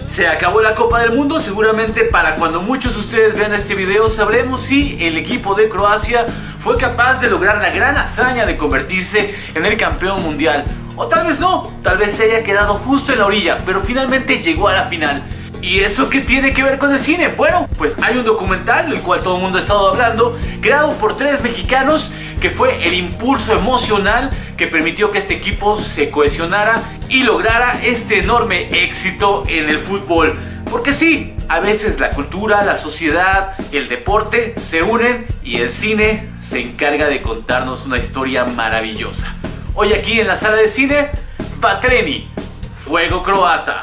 Se acabó la Copa del Mundo. Seguramente para cuando muchos de ustedes vean este video sabremos si el equipo de Croacia fue capaz de lograr la gran hazaña de convertirse en el campeón mundial. O tal vez no, tal vez se haya quedado justo en la orilla, pero finalmente llegó a la final. ¿Y eso qué tiene que ver con el cine? Bueno, pues hay un documental del cual todo el mundo ha estado hablando, creado por 3 mexicanos, que fue el impulso emocional que permitió que este equipo se cohesionara y lograra este enorme éxito en el fútbol. Porque sí, a veces la cultura, la sociedad, el deporte se unen y el cine se encarga de contarnos una historia maravillosa. Hoy aquí en la sala de cine, Vatreni, Fuego Croata.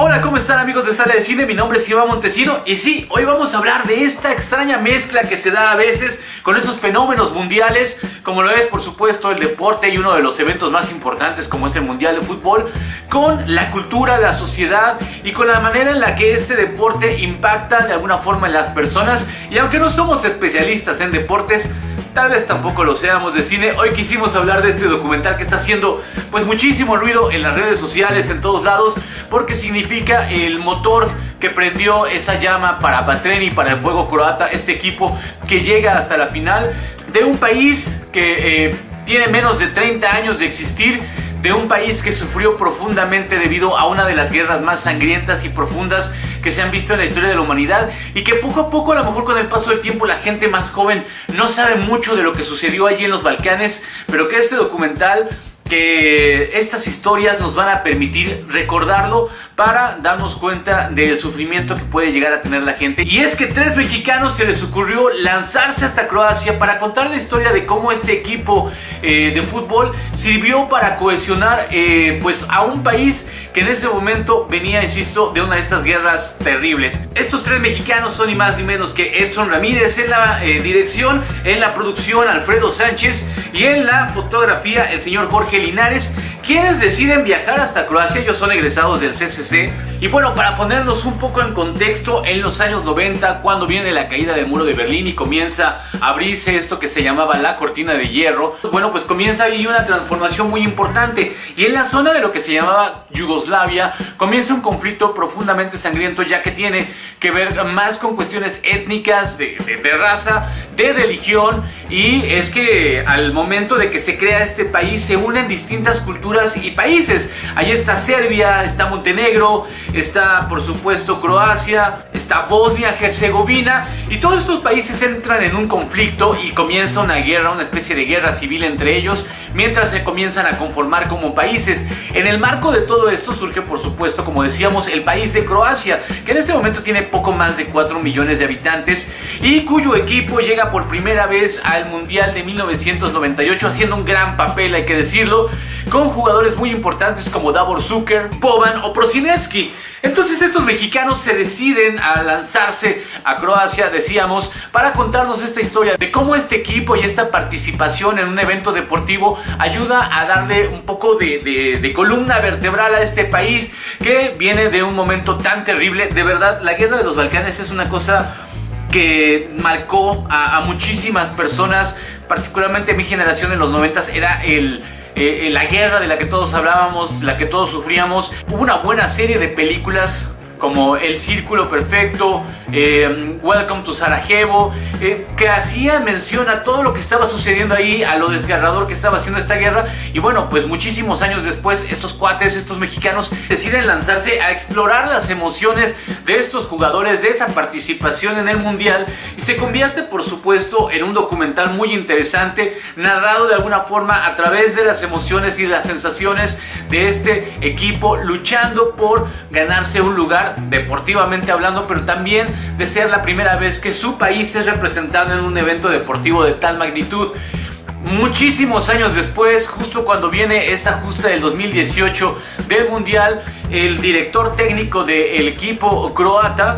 Hola, ¿cómo están amigos de Sala de Cine? Mi nombre es Iván Montesino y sí, hoy vamos a hablar de esta extraña mezcla que se da a veces con esos fenómenos mundiales, como lo es por supuesto el deporte y uno de los eventos más importantes como es el Mundial de Fútbol, con la cultura, la sociedad y con la manera en la que este deporte impacta de alguna forma en las personas. Y aunque no somos especialistas en deportes, tal vez tampoco lo seamos de cine, hoy quisimos hablar de este documental que está haciendo pues muchísimo ruido en las redes sociales, en todos lados, porque significa el motor que prendió esa llama para Vatreni, para el Fuego Croata, este equipo que llega hasta la final de un país que tiene menos de 30 años de existir, de un país que sufrió profundamente debido a una de las guerras más sangrientas y profundas que se han visto en la historia de la humanidad, y que poco a poco, a lo mejor con el paso del tiempo, la gente más joven no sabe mucho de lo que sucedió allí en los Balcanes, pero que este documental, que estas historias nos van a permitir recordarlo para darnos cuenta del sufrimiento que puede llegar a tener la gente. Y es que 3 mexicanos se les ocurrió lanzarse hasta Croacia para contar la historia de cómo este equipo de fútbol sirvió para cohesionar pues a un país que en ese momento venía, insisto, de una de estas guerras terribles. Estos 3 mexicanos son ni más ni menos que Edson Ramírez en la dirección, en la producción Alfredo Sánchez y en la fotografía el señor Jorge Linares, quienes deciden viajar hasta Croacia. Ellos son egresados del CCC. Y bueno, para ponernos un poco en contexto, en los años 90, cuando viene la caída del muro de Berlín y comienza a abrirse esto que se llamaba la cortina de hierro, bueno, pues comienza ahí una transformación muy importante, y en la zona de lo que se llamaba Yugoslavia comienza un conflicto profundamente sangriento, ya que tiene que ver más con cuestiones étnicas, de raza, de religión. Y es que al momento de que se crea este país se unen distintas culturas y países. Ahí está Serbia, está Montenegro, está por supuesto Croacia, está Bosnia-Herzegovina, y todos estos países entran en un conflicto y comienza una guerra, una especie de guerra civil entre ellos, mientras se comienzan a conformar como países. En el marco de todo esto surge por supuesto, como decíamos, el país de Croacia, que en este momento tiene poco más de 4 millones de habitantes y cuyo equipo llega por primera vez al Mundial de 1998 haciendo un gran papel, hay que decirlo, con jugadores muy importantes como Davor Šuker, Boban o Prosinecki. Entonces estos mexicanos se deciden a lanzarse a Croacia, decíamos, para contarnos esta historia de cómo este equipo y esta participación en un evento deportivo ayuda a darle un poco de columna vertebral a este país que viene de un momento tan terrible. De verdad, la guerra de los Balcanes es una cosa que marcó a muchísimas personas, particularmente mi generación en los 90s. Era la guerra de la que todos hablábamos, la que todos sufríamos. Hubo una buena serie de películas como El Círculo Perfecto, Welcome to Sarajevo, que hacían mención a todo lo que estaba sucediendo ahí, a lo desgarrador que estaba haciendo esta guerra. Y bueno, pues muchísimos años después, estos cuates, estos mexicanos, deciden lanzarse a explorar las emociones de estos jugadores, de esa participación en el Mundial, y se convierte por supuesto en un documental muy interesante, narrado de alguna forma a través de las emociones y las sensaciones de este equipo, luchando por ganarse un lugar deportivamente hablando, pero también de ser la primera vez que su país es representado en un evento deportivo de tal magnitud. Muchísimos años después, justo cuando viene esta justa del 2018 del Mundial, el director técnico del equipo croata,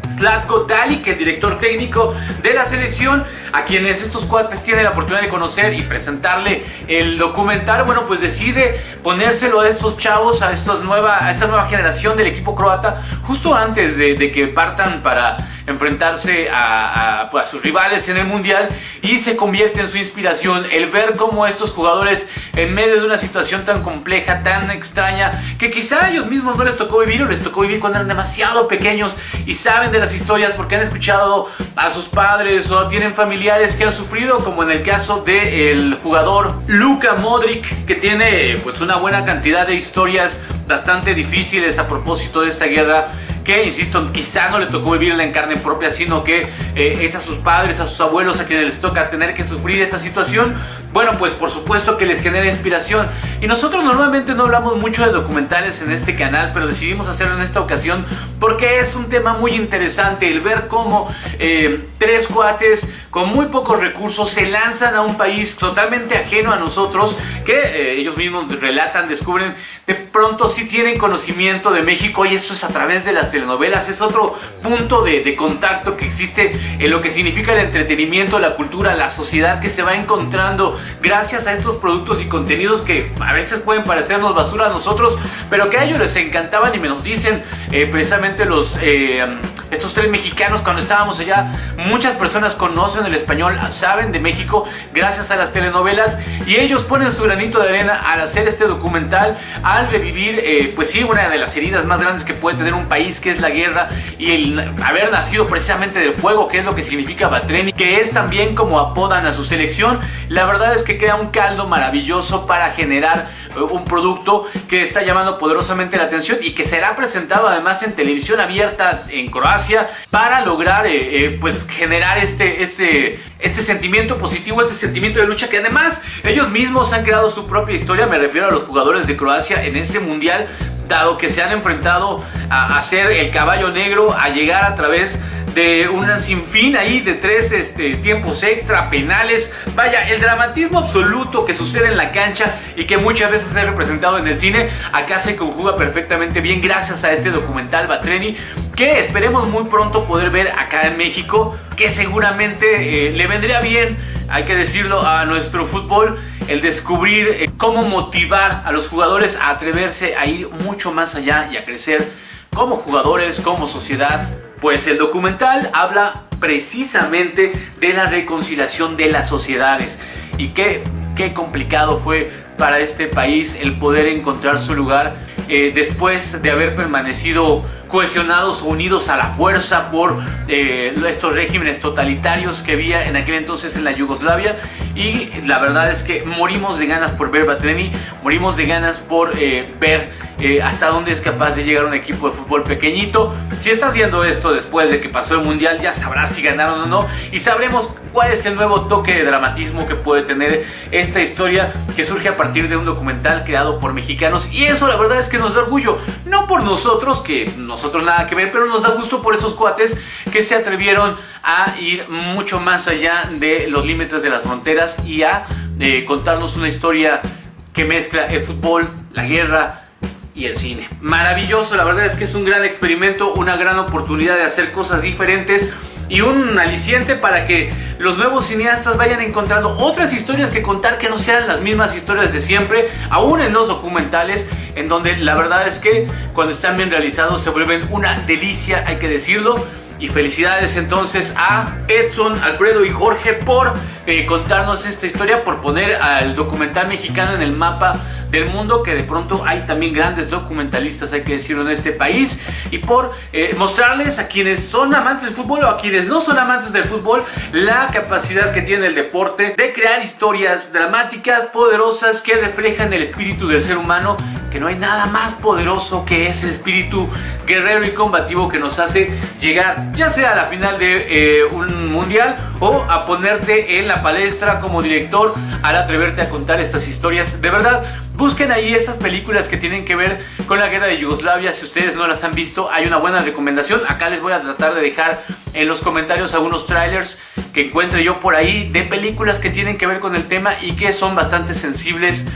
Zlatko Dalic, el director técnico de la selección, a quienes estos cuates tienen la oportunidad de conocer y presentarle el documental, bueno, pues decide ponérselo a estos chavos, a esta nueva generación del equipo croata, justo antes de que partan para enfrentarse a sus rivales en el mundial, y se convierte en su inspiración el ver cómo estos jugadores, en medio de una situación tan compleja, tan extraña, que quizá a ellos mismos no les tocó vivir, o les tocó vivir cuando eran demasiado pequeños y saben de las historias porque han escuchado a sus padres o tienen familiares que han sufrido, como en el caso del jugador Luka Modric, que tiene pues una buena cantidad de historias bastante difíciles a propósito de esta guerra, que, insisto, quizá no le tocó vivirla en carne propia, sino que es a sus padres, a sus abuelos a quienes les toca tener que sufrir esta situación. Bueno, pues por supuesto que les genera inspiración. Y nosotros normalmente no hablamos mucho de documentales en este canal, pero decidimos hacerlo en esta ocasión porque es un tema muy interesante el ver cómo tres cuates con muy pocos recursos se lanzan a un país totalmente ajeno a nosotros, que ellos mismos relatan, descubren, de pronto sí tienen conocimiento de México, y eso es a través de las telenovelas. Es otro punto de contacto que existe en lo que significa el entretenimiento, la cultura, la sociedad, que se va encontrando gracias a estos productos y contenidos que a veces pueden parecernos basura a nosotros, pero que a ellos les encantaban, y me los dicen precisamente estos tres mexicanos cuando estábamos allá. Muchas personas conocen el español, saben de México gracias a las telenovelas, y ellos ponen su granito de arena al hacer este documental, al revivir pues sí, una de las heridas más grandes que puede tener un país, que es la guerra, y el haber nacido precisamente del fuego, que es lo que significa Batreni, que es también como apodan a su selección. La verdad es que crea un caldo maravilloso para generar un producto que está llamando poderosamente la atención, y que será presentado además en televisión abierta en Croacia, para lograr pues generar este sentimiento positivo, este sentimiento de lucha, que además ellos mismos han creado su propia historia. Me refiero a los jugadores de Croacia en este mundial, dado que se han enfrentado a ser el caballo negro, a llegar a través de un sinfín ahí de tres tiempos extra, penales, vaya, el dramatismo absoluto que sucede en la cancha y que muchas veces es representado en el cine, acá se conjuga perfectamente bien gracias a este documental Batreni, que esperemos muy pronto poder ver acá en México, que seguramente le vendría bien, hay que decirlo, a nuestro fútbol, el descubrir cómo motivar a los jugadores a atreverse a ir mucho más allá y a crecer como jugadores, como sociedad. Pues el documental habla precisamente de la reconciliación de las sociedades, y qué complicado fue para este país el poder encontrar su lugar después de haber permanecido cohesionados o unidos a la fuerza por estos regímenes totalitarios que había en aquel entonces en la Yugoslavia. Y la verdad es que morimos de ganas por ver Batreni, morimos de ganas por ver hasta dónde es capaz de llegar un equipo de fútbol pequeñito. Si estás viendo esto después de que pasó el mundial, ya sabrás si ganaron o no, y sabremos cuál es el nuevo toque de dramatismo que puede tener esta historia, que surge a partir de un documental creado por mexicanos. Y eso la verdad es que nos da orgullo, no por nosotros, que nosotros nada que ver, pero nos da gusto por esos cuates que se atrevieron a ir mucho más allá de los límites de las fronteras y a contarnos una historia que mezcla el fútbol, la guerra y el cine. Maravilloso, la verdad es que es un gran experimento, una gran oportunidad de hacer cosas diferentes, y un aliciente para que los nuevos cineastas vayan encontrando otras historias que contar, que no sean las mismas historias de siempre, aún en los documentales, en donde la verdad es que cuando están bien realizados se vuelven una delicia, hay que decirlo. Y felicidades entonces a Edson, Alfredo y Jorge por contarnos esta historia, por poner al documental mexicano en el mapa del mundo, que de pronto hay también grandes documentalistas, hay que decirlo, en este país, y por mostrarles a quienes son amantes del fútbol o a quienes no son amantes del fútbol la capacidad que tiene el deporte de crear historias dramáticas, poderosas, que reflejan el espíritu del ser humano, que no hay nada más poderoso que ese espíritu guerrero y combativo que nos hace llegar ya sea a la final de un mundial o a ponerte en la palestra como director al atreverte a contar estas historias. De verdad, busquen ahí esas películas que tienen que ver con la guerra de Yugoslavia. Si ustedes no las han visto, hay una buena recomendación. Acá les voy a tratar de dejar en los comentarios algunos trailers que encuentre yo por ahí de películas que tienen que ver con el tema y que son bastante sensibles,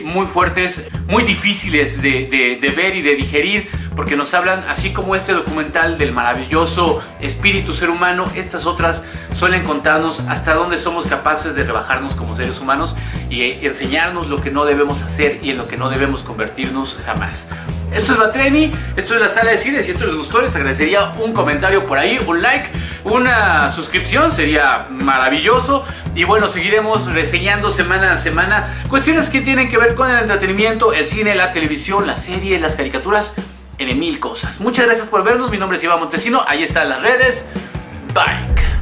muy fuertes, muy difíciles de ver y de digerir porque nos hablan, así como este documental del maravilloso espíritu ser humano, estas otras suelen contarnos hasta dónde somos capaces de rebajarnos como seres humanos y enseñarnos lo que no debemos hacer y en lo que no debemos convertirnos jamás. Esto es Batreni, esto es la Sala de Cine. Si esto les gustó, les agradecería un comentario por ahí, un like, una suscripción, sería maravilloso. Y bueno, seguiremos reseñando semana a semana cuestiones que tienen que ver con el entretenimiento, el cine, la televisión, la serie, las caricaturas, en mil cosas. Muchas gracias por vernos, mi nombre es Iván Montesino, ahí están las redes. Bye.